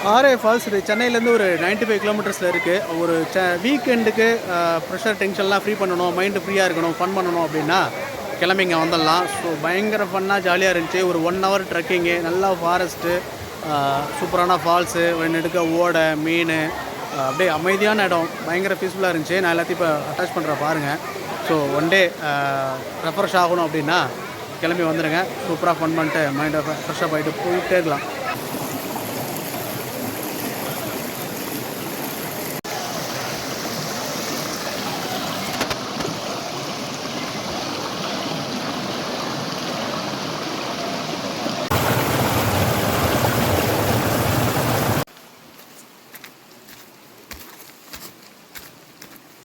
RA falls இது சென்னையிலேருந்து ஒரு 95 கிலோமீட்டர்ஸில் இருக்குது. ஒரு வீக்கெண்டுக்கு ப்ரெஷர் டென்ஷன்லாம் ஃப்ரீ பண்ணணும், மைண்டு ஃப்ரீயாக இருக்கணும், ஃபன் பண்ணணும் அப்படின்னா கிளம்பி இங்கே வந்துடலாம். ஸோ பயங்கர ஃபன்னாக ஜாலியாக இருந்துச்சு. ஒரு 1 ஹவர் ட்ரெக்கிங்கு, நல்லா ஃபாரஸ்ட்டு, சூப்பரான ஃபால்ஸு, நெடுக்க ஓடை, மீன், அப்படியே அமைதியான இடம், பயங்கர பீஸ்ஃபுல்லாக இருந்துச்சு. நான் எல்லாத்தையும் இப்போ அட்டாச் பண்ணுறேன் பாருங்கள். ஸோ ஒன் டே ரெஃப்ரெஷ் ஆகணும் அப்படின்னா கிளம்பி வந்துடுங்க. சூப்பராக ஃபன் பண்ணிட்டு மைண்டை ஃப்ரெஷ்ஷாக போயிட்டே இருக்கலாம்.